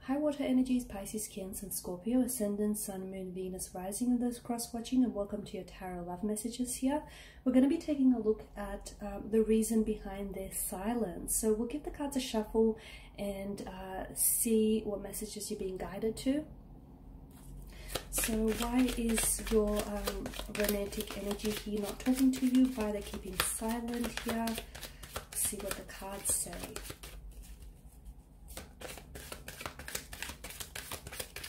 High water energies, Pisces, Cancer, and Scorpio, Ascendant, Sun, Moon, Venus, Rising, and those cross-watching, and welcome to your tarot love messages here. We're going to be taking a look at the reason behind their silence. So we'll give the cards a shuffle and see what messages you're being guided to. So why is your romantic energy here not talking to you? Why they're keeping silent here? Let's see what the cards say.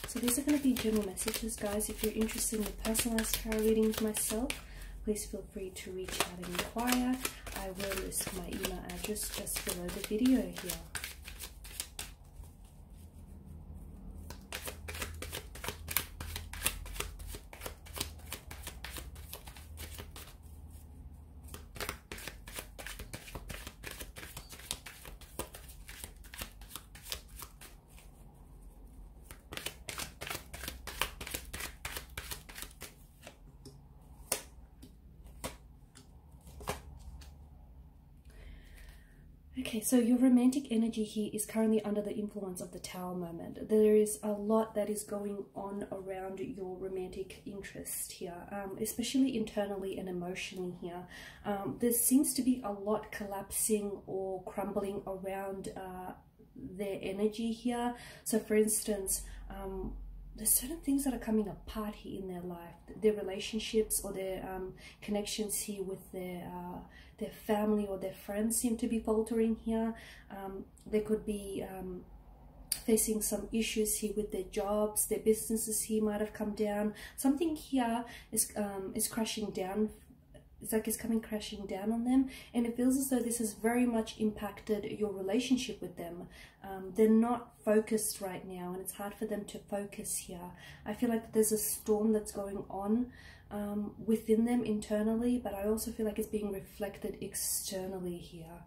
So these are going to be general messages, guys. If you're interested in the personalized tarot readings myself, please feel free to reach out and inquire. I will list my email address just below the video here. Okay, so your romantic energy here is currently under the influence of the Tower moment. There is a lot that is going on around your romantic interest here, especially internally and emotionally here. There seems to be a lot collapsing or crumbling around their energy here. So for instance, there's certain things that are coming apart here in their life. Their relationships or their connections here with their family or their friends seem to be faltering here. They could be facing some issues here with their jobs. Their businesses here might have come down. Something here is crashing down. It's like it's coming crashing down on them, and it feels as though this has very much impacted your relationship with them. They're not focused right now, and it's hard for them to focus here. I feel like there's a storm that's going on within them internally, but I also feel like it's being reflected externally here.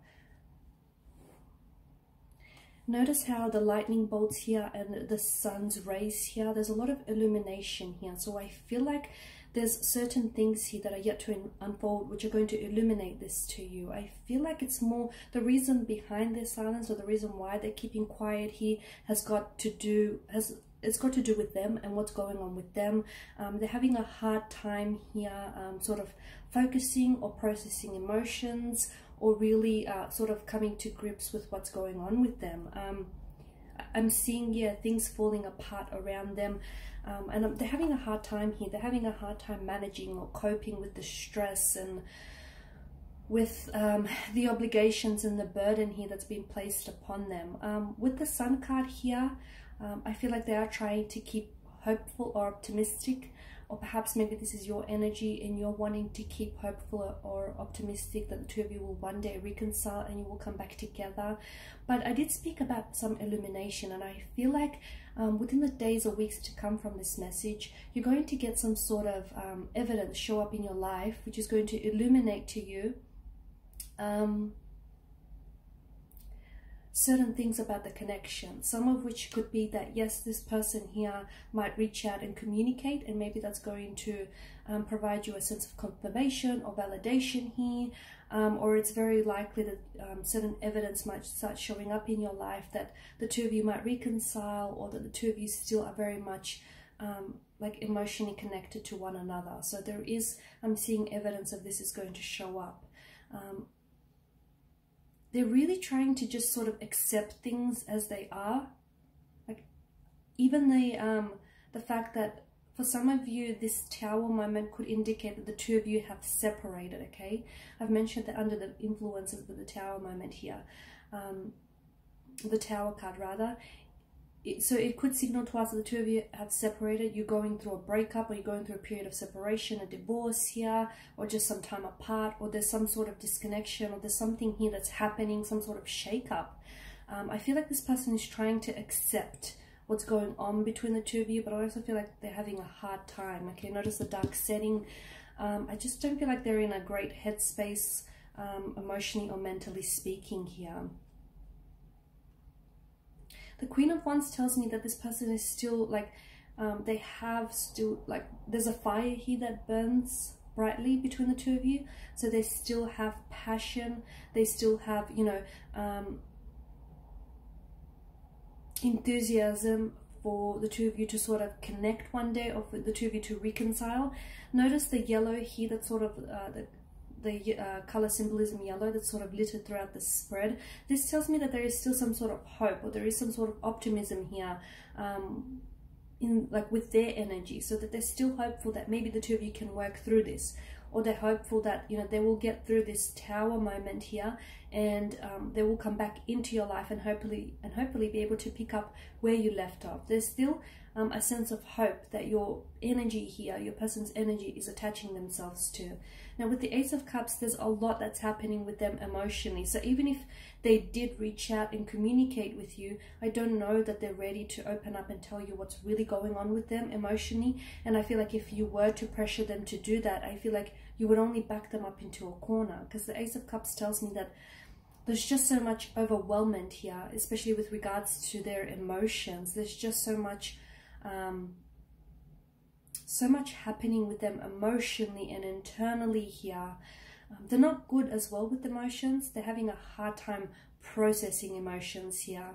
Notice how the lightning bolts here and the sun's rays here, there's a lot of illumination here. So I feel like there's certain things here that are yet to unfold which are going to illuminate this to you. I feel like it's more the reason behind their silence, or the reason why they're keeping quiet here it's got to do with them and what's going on with them. They're having a hard time here sort of focusing or processing emotions, or really sort of coming to grips with what's going on with them. I'm seeing, yeah, things falling apart around them. And they're having a hard time here. They're having a hard time managing or coping with the stress and with the obligations and the burden here that's been placed upon them. With the Sun card here, I feel like they are trying to keep hopeful or optimistic, or perhaps maybe this is your energy and you're wanting to keep hopeful or optimistic that the two of you will one day reconcile and you will come back together. But I did speak about some illumination, and I feel like within the days or weeks to come from this message, you're going to get some sort of evidence show up in your life which is going to illuminate to you certain things about the connection, some of which could be that yes, this person here might reach out and communicate, and maybe that's going to provide you a sense of confirmation or validation here, or it's very likely that certain evidence might start showing up in your life that the two of you might reconcile, or that the two of you still are very much like emotionally connected to one another. So there is, I'm seeing evidence of this is going to show up. They're really trying to just sort of accept things as they are. Like even the fact that for some of you, this Tower moment could indicate that the two of you have separated, okay? I've mentioned that under the influences of the Tower moment here, the Tower card rather. So it could signal to us that the two of you have separated. You're going through a breakup, or you're going through a period of separation, a divorce here, or just some time apart, or there's some sort of disconnection, or there's something here that's happening, some sort of shake-up. I feel like this person is trying to accept what's going on between the two of you, but I also feel like they're having a hard time. Okay, notice the dark setting. I just don't feel like they're in a great headspace, emotionally or mentally speaking here. The Queen of Wands tells me that this person is still like, they have still like, there's a fire here that burns brightly between the two of you. So they still have passion. They still have, you know, enthusiasm for the two of you to sort of connect one day, or for the two of you to reconcile. Notice the yellow here, that's sort of the color symbolism yellow that's sort of littered throughout the spread. This tells me that there is still some sort of hope, or there is some sort of optimism here in with their energy, so that they're still hopeful that maybe the two of you can work through this, or they're hopeful that, you know, they will get through this tower moment here, and they will come back into your life and hopefully be able to pick up where you left off. There's still a sense of hope that your energy here, your person's energy, is attaching themselves to. Now with the Ace of Cups, there's a lot that's happening with them emotionally. So even if they did reach out and communicate with you, I don't know that they're ready to open up and tell you what's really going on with them emotionally. And I feel like if you were to pressure them to do that, I feel like you would only back them up into a corner, because the Ace of Cups tells me that there's just so much overwhelmment here, especially with regards to their emotions. There's just so much happening with them emotionally and internally here. They're not good as well with emotions. They're having a hard time processing emotions here.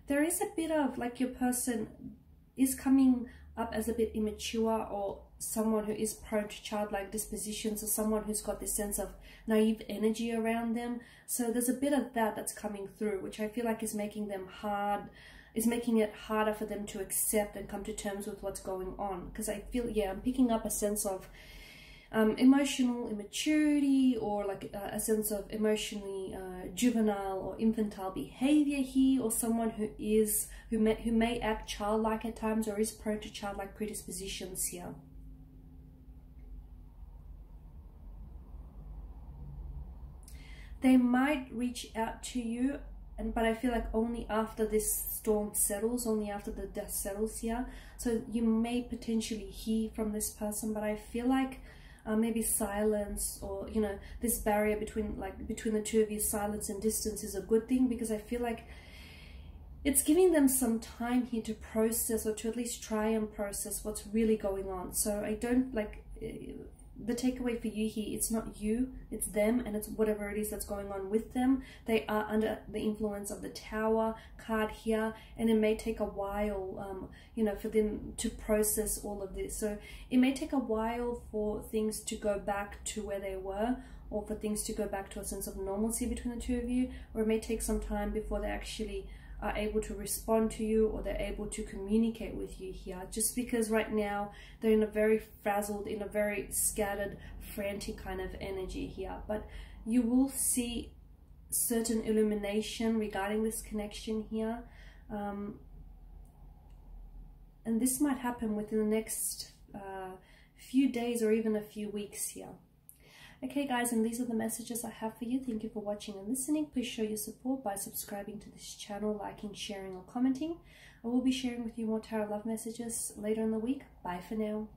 There is a bit of like your person is coming up as a bit immature, or someone who is prone to childlike dispositions, or someone who's got this sense of naive energy around them. So there's a bit of that that's coming through, which I feel like is making them making it harder for them to accept and come to terms with what's going on. Because I feel, yeah, I'm picking up a sense of emotional immaturity, or like a sense of emotionally juvenile or infantile behavior here, or someone who may act childlike at times, or is prone to childlike predispositions here. They might reach out to you, but I feel like only after this storm settles, only after the dust settles here. So you may potentially hear from this person, but I feel like maybe silence, or, you know, this barrier between the two of you, silence and distance, is a good thing, because I feel like it's giving them some time here to process, or to at least try and process what's really going on. So I don't like the takeaway for you here. It's not you, it's them, and it's whatever it is that's going on with them. They are under the influence of the Tower card here, and it may take a while, you know, for them to process all of this. So it may take a while for things to go back to where they were, or for things to go back to a sense of normalcy between the two of you, or it may take some time before they actually are able to respond to you, or they're able to communicate with you here, just because right now they're in a very frazzled, in a very scattered, frantic kind of energy here. But you will see certain illumination regarding this connection here, and this might happen within the next few days, or even a few weeks here. Okay guys, and these are the messages I have for you. Thank you for watching and listening. Please show your support by subscribing to this channel, liking, sharing, or commenting. I will be sharing with you more tarot love messages later in the week. Bye for now.